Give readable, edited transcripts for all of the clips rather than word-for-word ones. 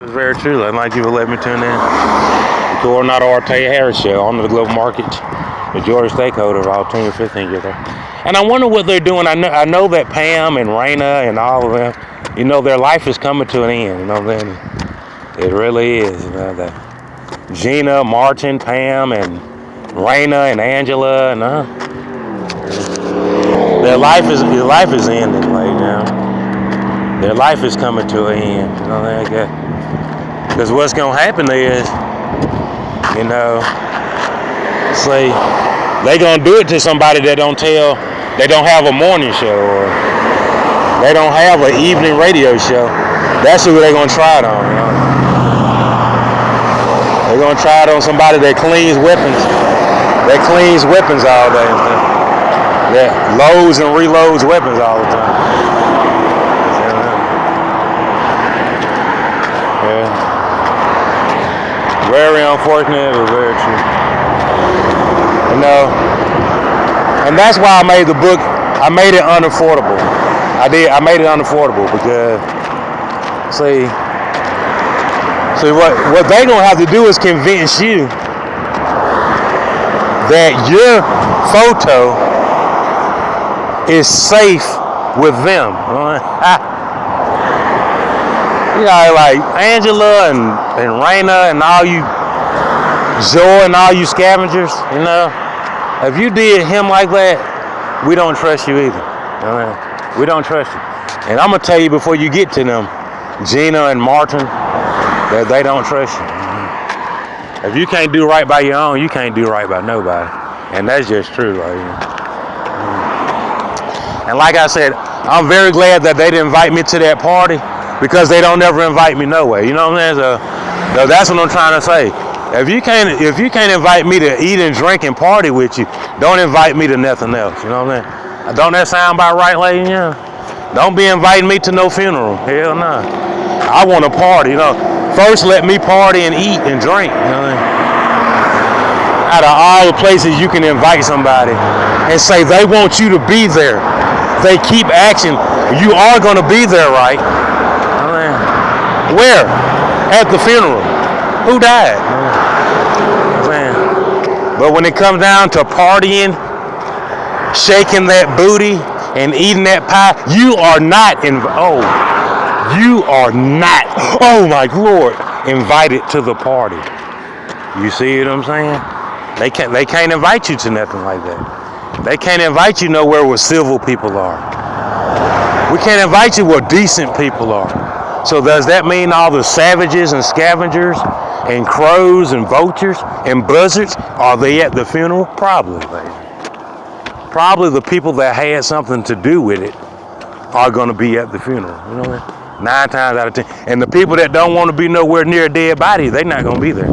It's very true. I'd like you to let me tune in. The Coronado Ortega Harris Show on the Global Market. Majority stakeholder of all 10 or 15 years there. And I wonder what they're doing. I know that Pam and Raina and all of them, their life is coming to an end. It really is. That Gina, Martin, Pam, and Raina and Angela and their life is ending. Their life is coming to an end. Because what's gonna happen is, say they gonna do it to somebody that they don't have a morning show or they don't have an evening radio show. That's who they're gonna try it on. They're gonna try it on somebody that cleans weapons. That cleans weapons all day. That loads and reloads weapons all the time. Yeah. Very unfortunate, but very true. And that's why I made the book. I made it unaffordable. I made it unaffordable because, see what they gonna have to do is convince you that your photo is safe with them. Like Angela and Raina and all you, Joy and all you scavengers, if you did him like that, we don't trust you either. We don't trust you. And I'm going to tell you before you get to them, Gina and Martin, that they don't trust you. If you can't do right by your own, you can't do right by nobody. And that's just true. And like I said, I'm very glad that they didn't invite me to that party, because they don't ever invite me no way. You know what I'm saying? So that's what I'm trying to say. If you can't invite me to eat and drink and party with you, don't invite me to nothing else. You know what I'm saying? Don't that sound about right, lady? Don't be inviting me to no funeral. Hell no. I want to party. First let me party and eat and drink. Out of all the places you can invite somebody and say they want you to be there, they keep asking, you are going to be there, right? Where? At the funeral. Who died? But when it comes down to partying, shaking that booty, and eating that pie, you are not oh my Lord, invited to the party. You see what I'm saying? They can't invite you to nothing like that. They can't invite you nowhere where civil people are. We can't invite you where decent people are. So does that mean all the savages and scavengers and crows and vultures and buzzards, are they at the funeral? Probably, baby. Probably the people that had something to do with it are going to be at the funeral. You know what? 9 times out of 10. And the people that don't want to be nowhere near a dead body, they're not going to be there.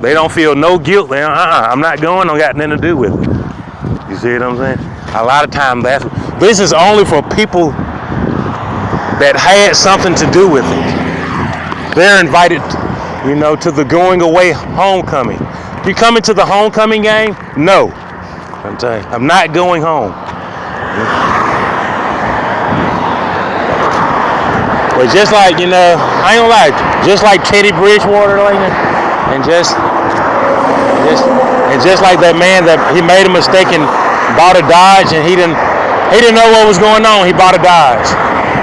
They don't feel no guilt. I'm not going. I got nothing to do with it. You see what I'm saying? A lot of times this is only for people that had something to do with it. They're invited, to the going away homecoming. You coming to the homecoming game? No. I'm telling you, I'm not going home. But just like, I ain't gonna lie, just like Teddy Bridgewater, and just like that man that he made a mistake and bought a Dodge, and he didn't know what was going on. He bought a Dodge.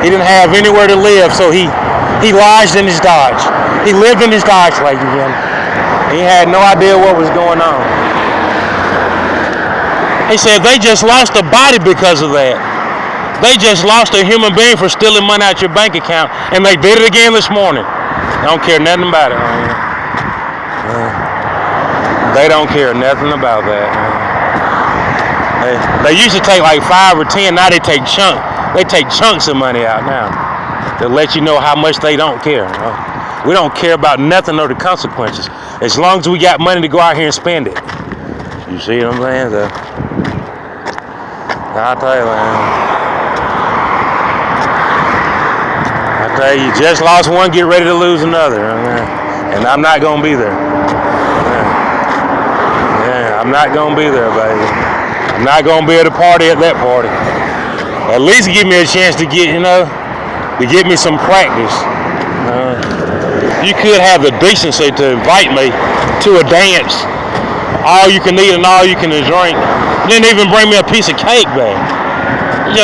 He didn't have anywhere to live, so he lodged in his Dodge. He lived in his Dodge, ladies and gentlemen. He had no idea what was going on. He said they just lost a body because of that. They just lost a human being for stealing money out your bank account, and they did it again this morning. They don't care nothing about it. They don't care nothing about that. They used to take like 5 or 10. Now they take chunks. They take chunks of money out now to let you know how much they don't care. We don't care about nothing or the consequences. As long as we got money to go out here and spend it. You see what I'm saying? So, I'll tell you, man. I tell you, just lost one, get ready to lose another. And I'm not going to be there. Yeah, I'm not going to be there, baby. I'm not going to be at a party at that party. At least give me a chance to get me some practice. you could have the decency to invite me to a dance, all you can eat and all you can drink. You didn't even bring me a piece of cake back. They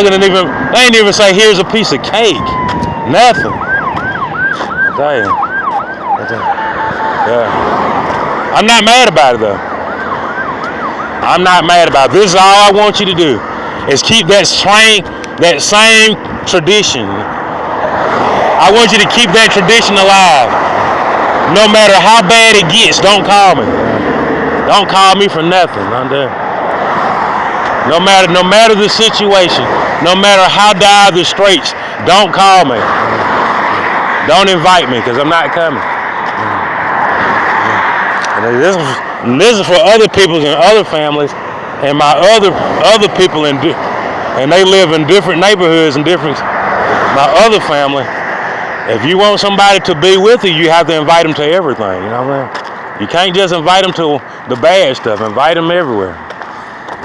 ain't even say, here's a piece of cake. Nothing. Damn. Yeah. I'm not mad about it though. I'm not mad about it. This is all I want you to do, is keep that same tradition. I want you to keep that tradition alive. No matter how bad it gets, don't call me. Don't call me for nothing. No matter the situation, no matter how dire the straits, don't call me. Don't invite me, because I'm not coming. And this is for other people and other families, and my other people and they live in different neighborhoods and different. My other family. If you want somebody to be with you, you have to invite them to everything. You know what I mean? You can't just invite them to the bad stuff. Invite them everywhere.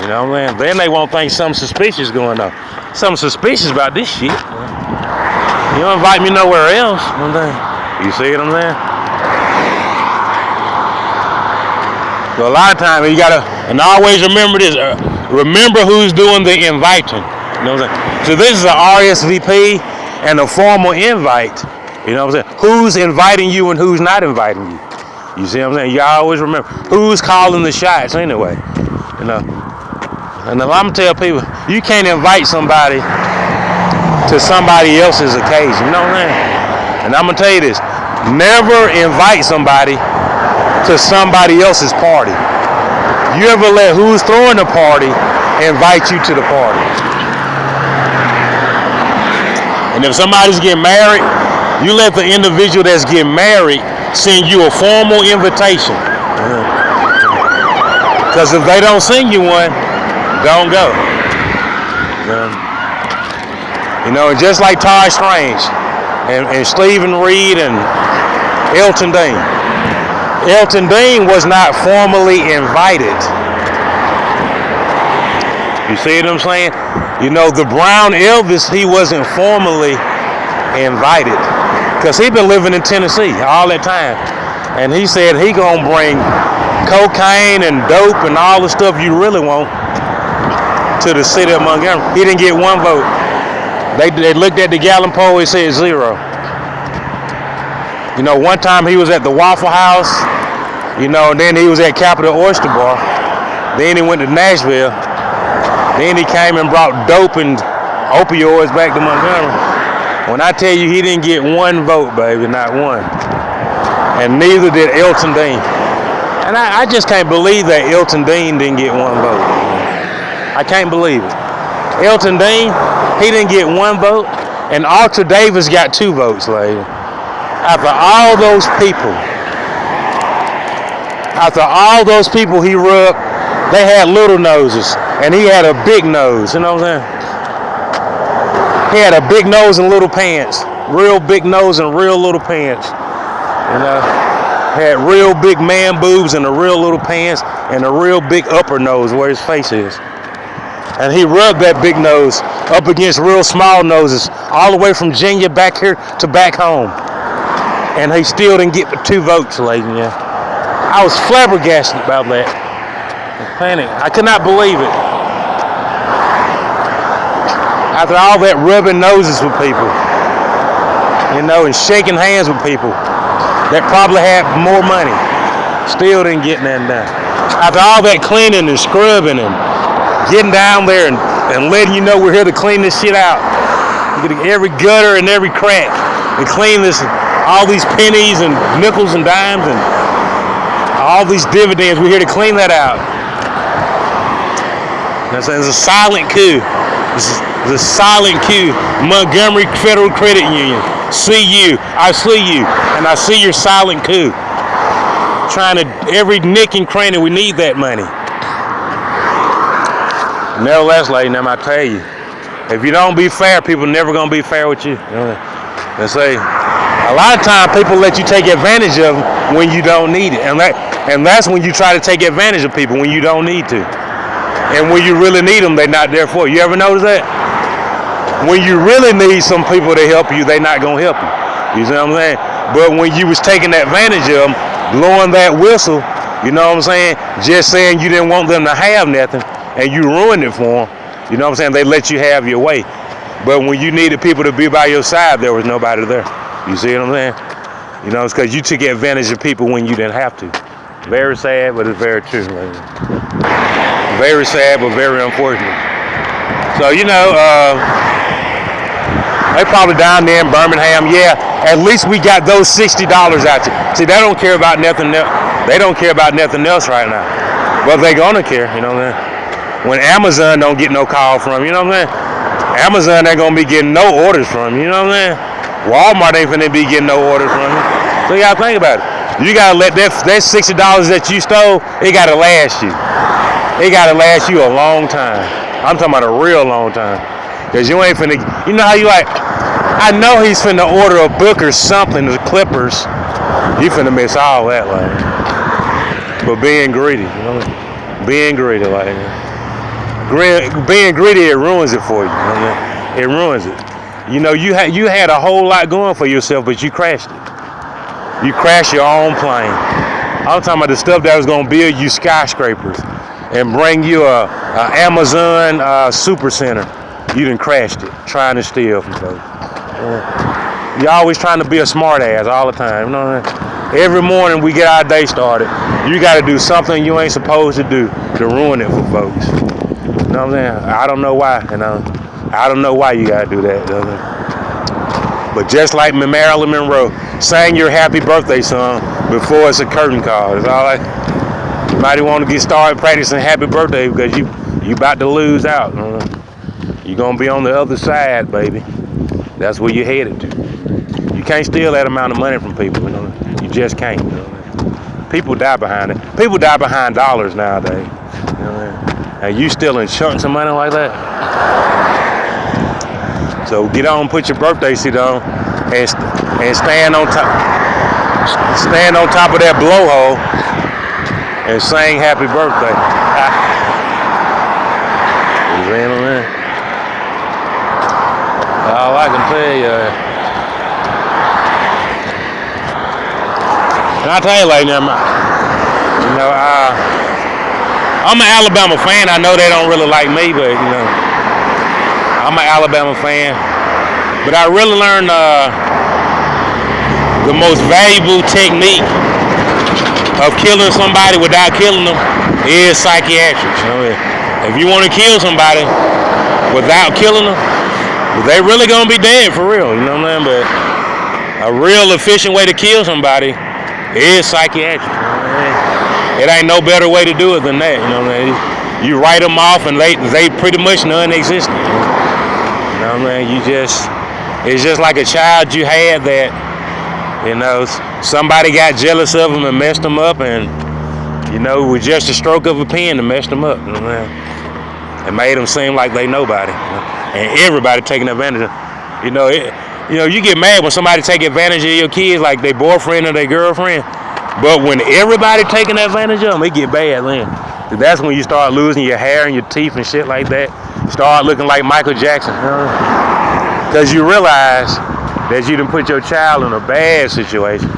You know what I mean? Then they won't think something suspicious going on. Something suspicious about this shit. You don't invite me nowhere else. You see what I'm saying? So a lot of times you gotta, and always remember this. Remember who's doing the inviting. You know what I'm saying? So this is an RSVP and a formal invite. You know what I'm saying? Who's inviting you and who's not inviting you. You see what I'm saying? You always remember who's calling the shots anyway. You know. And I'm gonna tell people, you can't invite somebody to somebody else's occasion. You know what I'm saying? And I'm gonna tell you this: never invite somebody to somebody else's party. You ever let who's throwing the party invite you to the party? And if somebody's getting married, you let the individual that's getting married send you a formal invitation. Because if they don't send you one, don't go. You know, just like Todd Strange and Stephen Reed and Elton Dean. Elton Dean was not formally invited. You see what I'm saying? You know, the Brown Elvis, he wasn't formally invited, because he been living in Tennessee all that time. And he said he gonna bring cocaine and dope and all the stuff you really want to the city of Montgomery. He didn't get one vote. They looked at the Gallup poll, it said 0. You know, one time he was at the Waffle House, you know, and then he was at Capitol Oyster Bar. Then he went to Nashville. Then he came and brought dope and opioids back to Montgomery. When I tell you he didn't get one vote, baby, not one. And neither did Elton Dean. And I just can't believe that Elton Dean didn't get one vote. I can't believe it. Elton Dean, he didn't get one vote, and Arthur Davis got 2 votes, lady. After all those people he rubbed, they had little noses, and he had a big nose, you know what I'm saying? He had a big nose and little pants. Real big nose and real little pants. You know? Had real big man boobs and a real little pants and a real big upper nose where his face is. And he rubbed that big nose up against real small noses all the way from Virginia back here to back home. And he still didn't get but 2 votes, lady. Yeah. I was flabbergasted about that. Panic. I could not believe it. After all that rubbing noses with people, you know, and shaking hands with people that probably had more money, still didn't get nothing done. After all that cleaning and scrubbing and getting down there and letting you know we're here to clean this shit out, get every gutter and every crack and clean this, all these pennies and nickels and dimes and all these dividends, we're here to clean that out. It's a silent coup. This is the silent coup. Montgomery Federal Credit Union. See you. I see you. And I see your silent coup. Trying to, every nick and cranny, we need that money. Nevertheless, lady, now I tell you, if you don't be fair, people never going to be fair with you. They say, a lot of times people let you take advantage of them when you don't need it. And that's when you try to take advantage of people, when you don't need to. And when you really need them, they're not there for you. You ever notice that? When you really need some people to help you, they're not going to help you. You see what I'm saying? But when you was taking advantage of them, blowing that whistle, you know what I'm saying? Just saying you didn't want them to have nothing and you ruined it for them, you know what I'm saying? They let you have your way. But when you needed people to be by your side, there was nobody there. You see what I'm saying? You know, it's because you took advantage of people when you didn't have to. Very sad, but it's very true. Very sad, but very unfortunate. So, you know, they probably down there in Birmingham. Yeah, at least we got those $60 out you. See, they don't care about nothing else. They don't care about nothing else right now. But they gonna care, you know what I'm saying? When Amazon don't get no call from, you know what I'm saying? Amazon ain't gonna be getting no orders from you, you know what I'm saying? Walmart ain't finna be getting no orders from you. So you gotta think about it. You gotta let that $60 that you stole, it gotta last you. It gotta last you a long time. I'm talking about a real long time. Cause you ain't finna, you know how you like, I know he's finna order a book or something, the Clippers. You finna miss all that, like. But being greedy, you know, being greedy, like, being greedy, it ruins it for you. You know what I mean? It ruins it. You know, you had a whole lot going for yourself, but you crashed it. You crashed your own plane. I'm talking about the stuff that was gonna build you skyscrapers and bring you a Amazon super center. You done crashed it, trying to steal from folks. You're always trying to be a smart ass all the time. You know what I mean? Every morning we get our day started, you got to do something you ain't supposed to do to ruin it for folks. You know what I'm saying? I don't know why. You know, I don't know why you got to do that. You know what I mean? But just like Marilyn Monroe sang your happy birthday song before it's a curtain call. It's all like, you might want to get started practicing happy birthday because you about to lose out. You know? You're going to be on the other side, baby. That's where you're headed to. You can't steal that amount of money from people. You know? You just can't. You know? People die behind it. People die behind dollars nowadays. You know what I mean? And you stealing chunks of money like that? So get on, put your birthday suit on, and stand on top of that blowhole and sing happy birthday. You know what I mean? All I can tell you. And I tell you like that, you know, I'm an Alabama fan. I know they don't really like me, but you know, I'm an Alabama fan. But I really learned the most valuable technique of killing somebody without killing them is psychiatrics. You know, if you want to kill somebody without killing them, they really gonna be dead for real. You know what I'm saying? But a real efficient way to kill somebody is psychiatric. You know what I mean? It ain't no better way to do it than that. You know what I mean? You write them off and they pretty much non-existent. You know what I mean? It's just like a child you had that, you know, somebody got jealous of them and messed them up, and you know, with just a stroke of a pen to mess them up. You know what I mean? It made them seem like they nobody, you know? And everybody taking advantage of. You know, you get mad when somebody take advantage of your kids, like their boyfriend or their girlfriend. But when everybody taking advantage of them, it get bad then. That's when you start losing your hair and your teeth and shit like that. You start looking like Michael Jackson. Because you realize that you done put your child in a bad situation.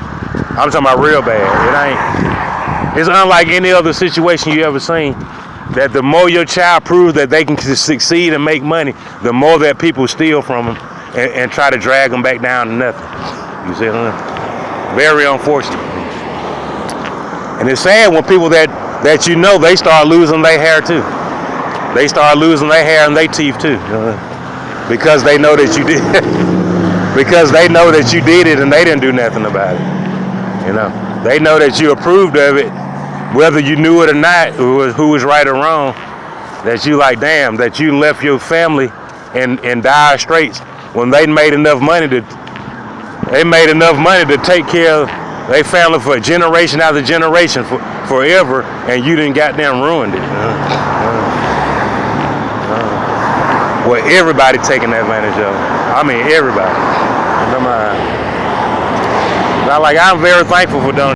I'm talking about real bad. It's unlike any other situation you ever seen. That the more your child proves that they can succeed and make money, the more that people steal from them and try to drag them back down to nothing. You see what I'm saying? Very unfortunate. And it's sad when people that you know, they start losing their hair too. They start losing their hair and their teeth too. Because they know that you did because they know that you did it and they didn't do nothing about it. You know, they know that you approved of it, whether you knew it or not, who was right or wrong. That you like, damn, that you left your family in dire straits when they made enough money to take care of their family for generation after generation forever, and you didn't goddamn ruined it. Well, everybody taking advantage of it. I mean, everybody. I'm very thankful for doing